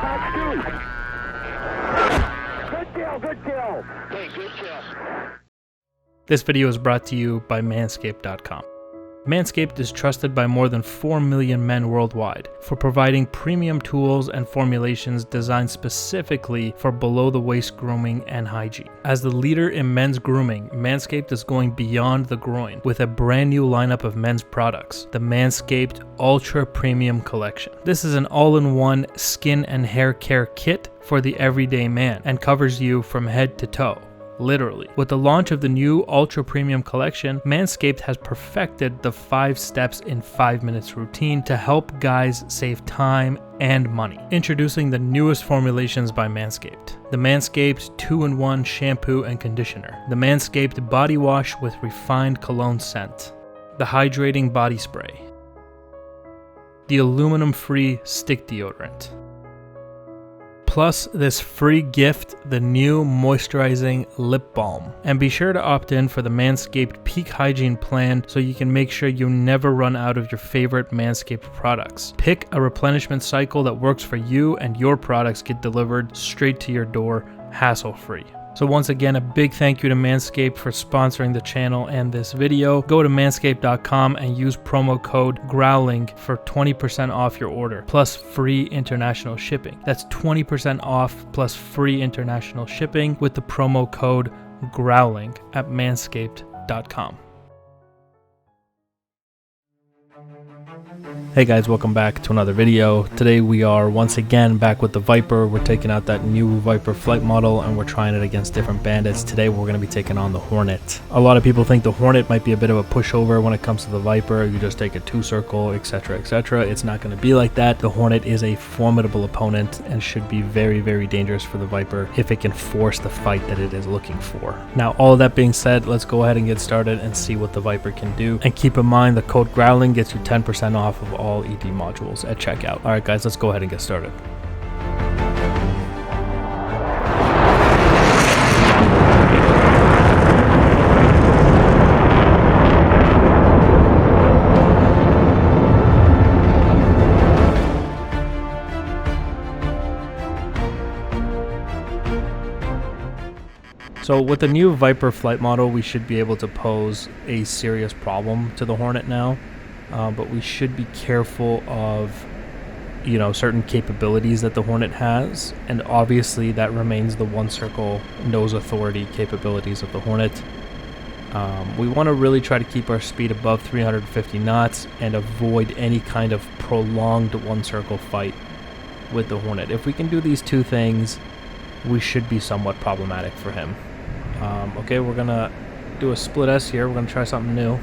Good kill, good kill. Hey, good kill. This video is brought to you by Manscaped.com. Manscaped is trusted by more than 4 million men worldwide for providing premium tools and formulations designed specifically for below-the-waist grooming and hygiene. As the leader in men's grooming, Manscaped is going beyond the groin with a brand new lineup of men's products, the Manscaped Ultra Premium Collection. This is an all-in-one skin and hair care kit for the everyday man and covers you from head to toe. Literally. With the launch of the new Ultra Premium Collection, Manscaped has perfected the 5 steps in 5 minutes routine to help guys save time and money. Introducing the newest formulations by Manscaped. The Manscaped 2-in-1 Shampoo and Conditioner. The Manscaped Body Wash with Refined Cologne Scent. The Hydrating Body Spray. The Aluminum-Free Stick Deodorant. Plus this free gift, the new moisturizing lip balm. And be sure to opt in for the Manscaped Peak Hygiene Plan so you can make sure you never run out of your favorite Manscaped products. Pick a replenishment cycle that works for you and your products get delivered straight to your door, hassle-free. So once again, a big thank you to Manscaped for sponsoring the channel and this video. Go to manscaped.com and use promo code GROWLING for 20% off your order, plus free international shipping. That's 20% off plus free international shipping with the promo code GROWLING at manscaped.com. Hey guys, welcome back to another video. Today we are once again back with the Viper. We're taking out that new Viper flight model and we're trying it against different bandits. Today we're going to be taking on the Hornet. A lot of people think the Hornet might be a bit of a pushover when it comes to the Viper. You just take a 2-circle, etc, etc. It's not going to be like that. The Hornet is a formidable opponent and should be very, very dangerous for the Viper if it can force the fight that it is looking for. Now, all of that being said, let's go ahead and get started and see what the Viper can do. And keep in mind, the code GROWLING gets you 10% off of all ED modules at checkout. Alright guys, let's go ahead and get started. So with the new Viper flight model, we should be able to pose a serious problem to the Hornet now. But we should be careful of, certain capabilities that the Hornet has, and obviously that remains the 1-circle nose authority capabilities of the Hornet. We want to really try to keep our speed above 350 knots and avoid any kind of prolonged 1-circle fight with the Hornet. If we can do these two things, we should be somewhat problematic for him. Okay, we're going to do a split S here. We're going to try something new.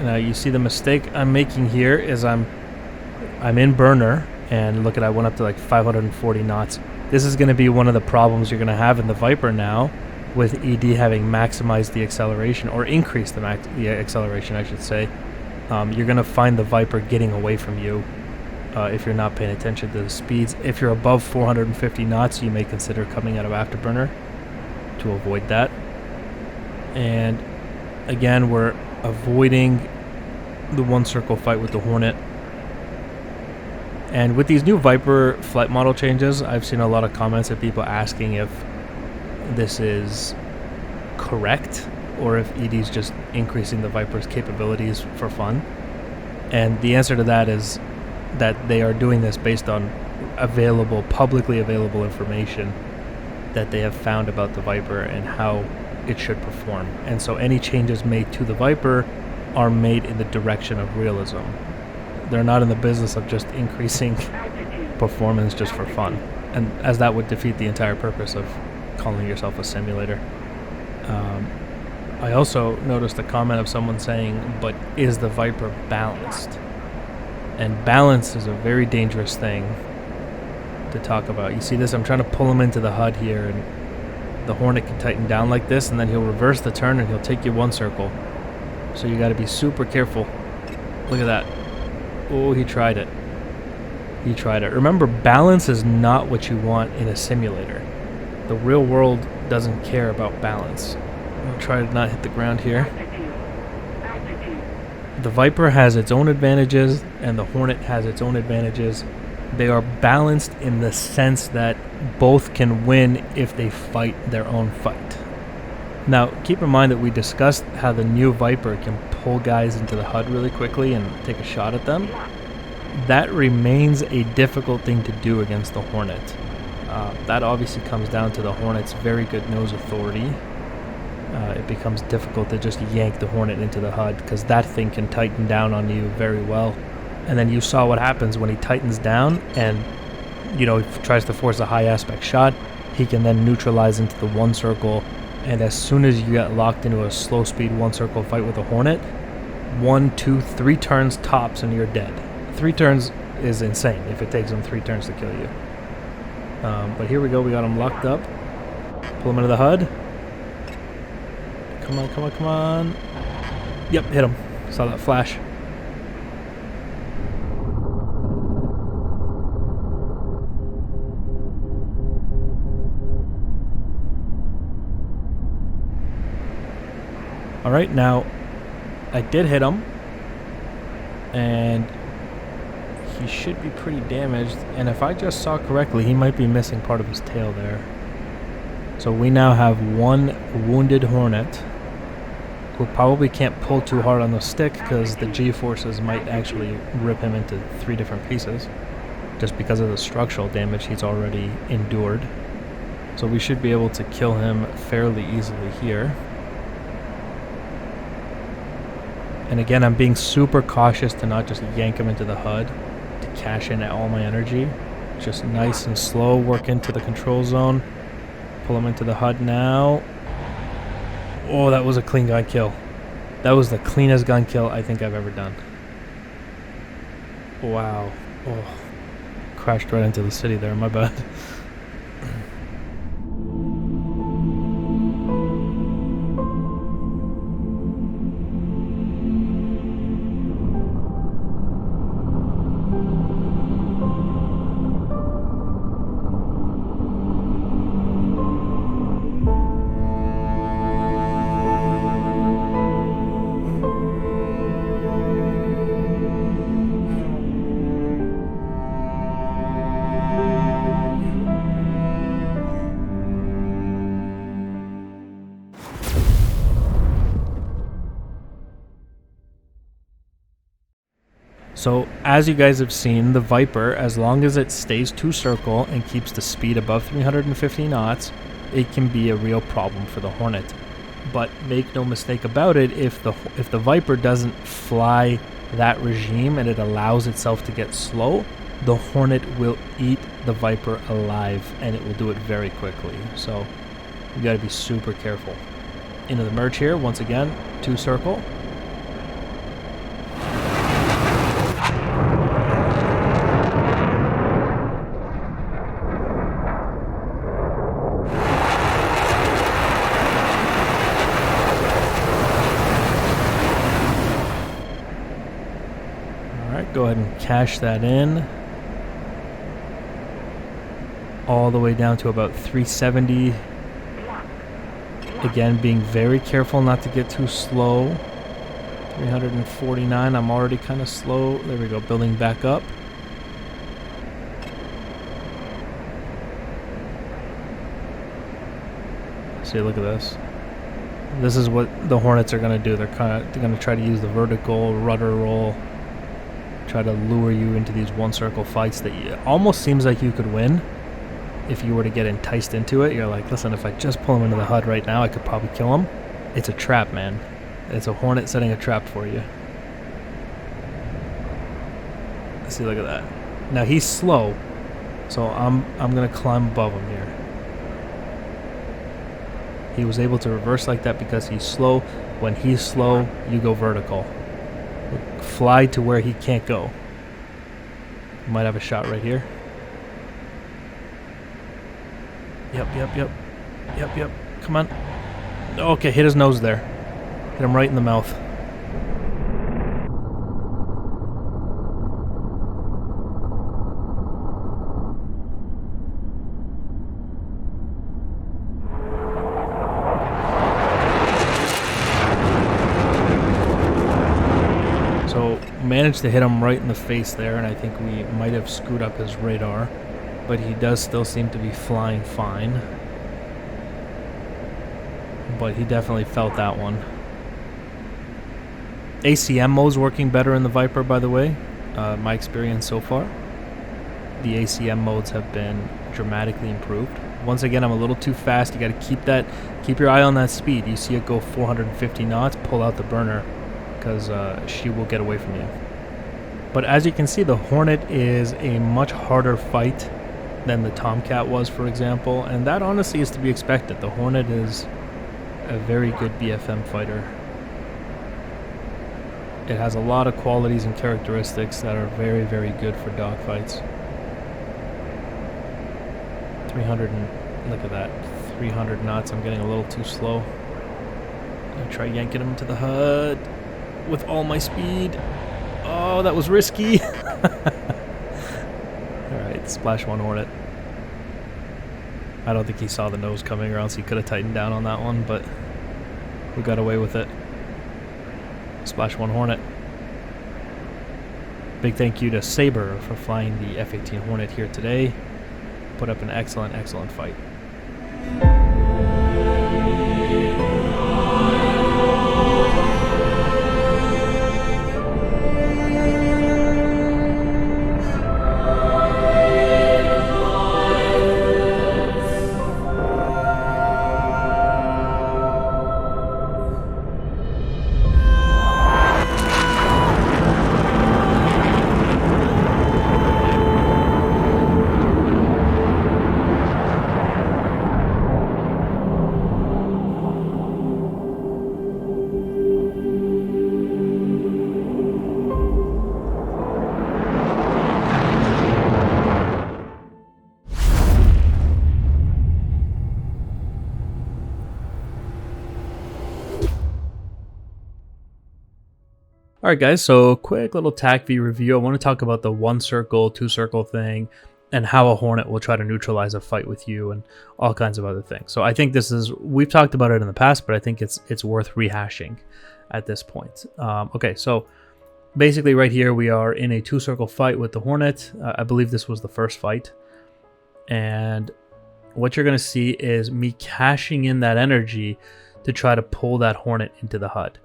Now you see the mistake I'm making here is I'm in burner, and look at, I went up to like 540 knots. This is going to be one of the problems you're going to have in the Viper now, with ED having maximized the acceleration, or increased the acceleration I should say. You're going to find the Viper getting away from you if you're not paying attention to the speeds. If you're above 450 knots, you may consider coming out of afterburner to avoid that. And again, we're avoiding the 1-circle fight with the Hornet. And with these new Viper flight model changes, I've seen a lot of comments of people asking if this is correct or if ED's just increasing the Viper's capabilities for fun. And the answer to that is that they are doing this based on publicly available information that they have found about the Viper and how it should perform. And so any changes made to the Viper are made in the direction of realism. They're not in the business of just increasing performance just for fun, and as that would defeat the entire purpose of calling yourself a simulator. I also noticed a comment of someone saying, but is the Viper balanced? And balance is a very dangerous thing to talk about. You see this? I'm trying to pull him into the HUD here, and the Hornet can tighten down like this, and then he'll reverse the turn and he'll take you one circle. So you got to be super careful. Look at that. Oh, he tried it. He tried it. Remember, balance is not what you want in a simulator. The real world doesn't care about balance. I'll try to not hit the ground here. The Viper has its own advantages, and the Hornet has its own advantages. They are balanced in the sense that both can win if they fight their own fight. Now, keep in mind that we discussed how the new Viper can pull guys into the HUD really quickly and take a shot at them. That remains a difficult thing to do against the Hornet. That obviously comes down to the Hornet's very good nose authority. It becomes difficult to just yank the Hornet into the HUD because that thing can tighten down on you very well. And then you saw what happens when he tightens down and, you know, tries to force a high aspect shot. He can then neutralize into the one circle, and as soon as you get locked into a slow speed one circle fight with a Hornet, 1, 2, 3 turns tops and you're dead. 3 turns is insane if it takes him 3 turns to kill you. But here we go, we got him locked up. Pull him into the HUD. Come on, come on, come on. Yep, hit him. Saw that flash. Alright, now, I did hit him, and he should be pretty damaged, and if I just saw correctly, he might be missing part of his tail there. So we now have 1 wounded Hornet, who probably can't pull too hard on the stick, because the G-forces might actually rip him into 3 different pieces, just because of the structural damage he's already endured. So we should be able to kill him fairly easily here. And again, I'm being super cautious to not just yank him into the HUD to cash in all my energy. Just nice and slow, work into the control zone. Pull him into the HUD now. Oh, that was a clean gun kill. That was the cleanest gun kill I think I've ever done. Wow. Oh, crashed right into the city there, my bad. So, as you guys have seen, the Viper, as long as it stays to circle and keeps the speed above 350 knots, it can be a real problem for the Hornet. But make no mistake about it, if the Viper doesn't fly that regime and it allows itself to get slow, the Hornet will eat the Viper alive, and it will do it very quickly. So, you gotta be super careful. Into the merge here, once again, to circle. Go ahead and cash that in. All the way down to about 370. Again, being very careful not to get too slow. 349, I'm already kind of slow. There we go, building back up. See, look at this. This is what the Hornets are going to do. They're going to try to use the vertical rudder roll. Try to lure you into these one circle fights that almost seems like you could win if you were to get enticed into it. You're like, listen, if I just pull him into the HUD right now, I could probably kill him. It's a trap, man. It's a Hornet setting a trap for you. See, look at that. Now he's slow, so I'm gonna climb above him here. He was able to reverse like that because he's slow. When he's slow, you go vertical. Fly to where he can't go. Might have a shot right here. Yep. Come on. Okay, hit his nose there. Hit him right in the mouth. So managed to hit him right in the face there, and I think we might have screwed up his radar, but he does still seem to be flying fine. But he definitely felt that one. ACM mode's working better in the Viper, by the way. My experience so far. The ACM modes have been dramatically improved. Once again, I'm a little too fast. You got to keep your eye on that speed. You see it go 450 knots, pull out the burner, because she will get away from you. But as you can see, the Hornet is a much harder fight than the Tomcat was, for example, and that honestly is to be expected. The Hornet is a very good BFM fighter. It has a lot of qualities and characteristics that are very, very good for dogfights. 300 and look at that, 300 knots. I'm getting a little too slow. I'm gonna try yanking him to the HUD with all my speed. Oh, that was risky. Alright, Splash 1 Hornet. I don't think he saw the nose coming, or else he could have tightened down on that one, but we got away with it. Splash 1 Hornet. Big thank you to Saber for flying the F-18 Hornet here today. Put up an excellent, excellent fight. Alright guys, so quick little TAC-V review. I want to talk about the 1 circle, 2 circle thing, and how a Hornet will try to neutralize a fight with you, and all kinds of other things. So I think this is, we've talked about it in the past, but I think it's worth rehashing at this point. Okay, so basically right here we are in a 2 circle fight with the Hornet. I believe this was the first fight. And what you're going to see is me cashing in that energy to try to pull that Hornet into the HUD.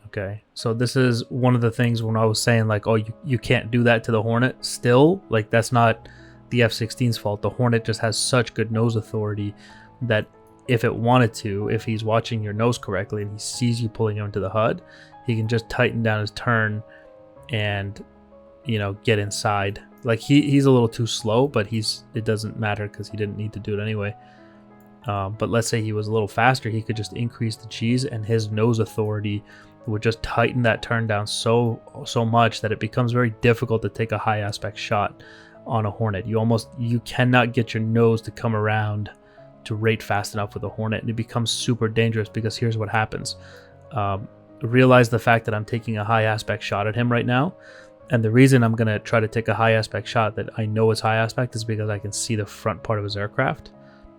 Okay, so this is one of the things when I was saying like, oh, you can't do that to the Hornet still. Like, that's not the F-16's fault. The Hornet just has such good nose authority that if it wanted to, if he's watching your nose correctly and he sees you pulling him into the HUD, he can just tighten down his turn and, you know, get inside. Like, he's a little too slow, but it doesn't matter because he didn't need to do it anyway. But let's say he was a little faster, he could just increase the G's and his nose authority would just tighten that turn down so much that it becomes very difficult to take a high aspect shot on a Hornet. You cannot get your nose to come around to rate fast enough with a Hornet, and it becomes super dangerous because here's what happens. Realize the fact that I'm taking a high aspect shot at him right now, and the reason I'm going to try to take a high aspect shot that I know is high aspect is because I can see the front part of his aircraft,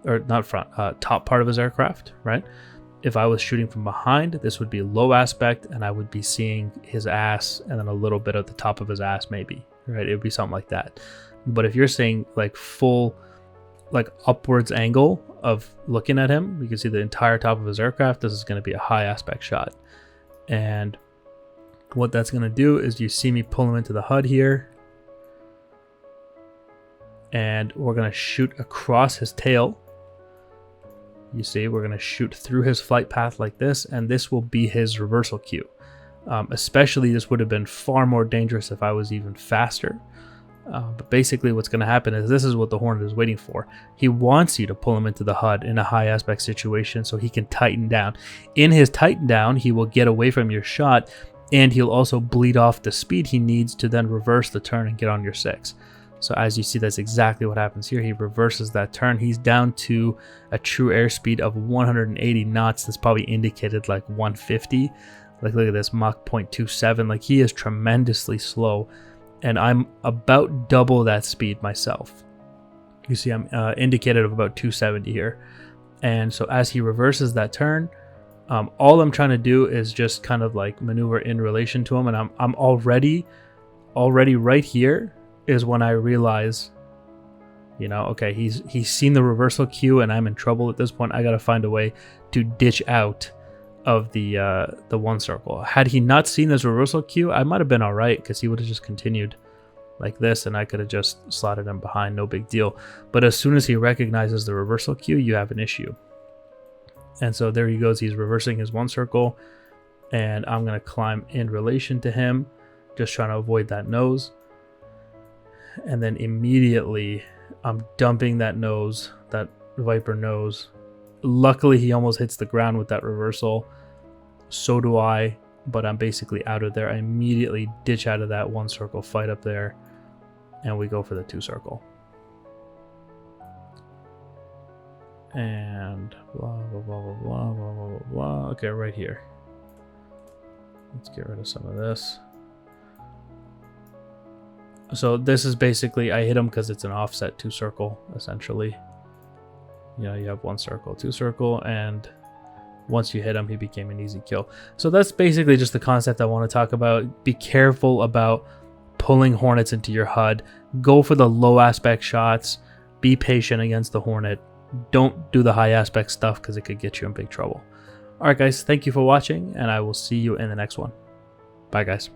or not front, top part of his aircraft, right? If I was shooting from behind, this would be low aspect, and I would be seeing his ass and then a little bit of the top of his ass maybe, right? It would be something like that. But if you're seeing like full, like upwards angle of looking at him, you can see the entire top of his aircraft. This is going to be a high aspect shot. And what that's going to do is you see me pull him into the HUD here. And we're going to shoot across his tail. You see, we're going to shoot through his flight path like this, and this will be his reversal cue. Especially, this would have been far more dangerous if I was even faster. But basically what's going to happen is this is what the Hornet is waiting for. He wants you to pull him into the HUD in a high aspect situation so he can tighten down. In his tighten down, he will get away from your shot, and he'll also bleed off the speed he needs to then reverse the turn and get on your 6. So as you see, that's exactly what happens here. He reverses that turn. He's down to a true airspeed of 180 knots. That's probably indicated like 150. Like, look at this, Mach 0.27. Like, he is tremendously slow, and I'm about double that speed myself. You see, I'm indicated of about 270 here. And so as he reverses that turn, all I'm trying to do is just kind of like maneuver in relation to him, and I'm already right here is when I realize, you know, okay, he's seen the reversal cue and I'm in trouble at this point. I got to find a way to ditch out of the one circle. Had he not seen this reversal cue, I might have been all right, because he would have just continued like this and I could have just slotted him behind, no big deal. But as soon as he recognizes the reversal cue, you have an issue. And so there he goes, he's reversing his one circle, and I'm going to climb in relation to him, just trying to avoid that nose. And then immediately I'm dumping that nose, that Viper nose. Luckily he almost hits the ground with that reversal. So do I, but I'm basically out of there. I immediately ditch out of that one circle fight up there, and we go for the 2 circle. And blah blah blah blah blah blah blah blah. Okay, right here. Let's get rid of some of this. So this is basically, I hit him because it's an offset 2 circle, essentially. You know, you have 1 circle, 2 circle, and once you hit him, he became an easy kill. So that's basically just the concept I want to talk about. Be careful about pulling Hornets into your HUD. Go for the low aspect shots. Be patient against the Hornet. Don't do the high aspect stuff, because it could get you in big trouble. Alright guys, thank you for watching, and I will see you in the next one. Bye guys.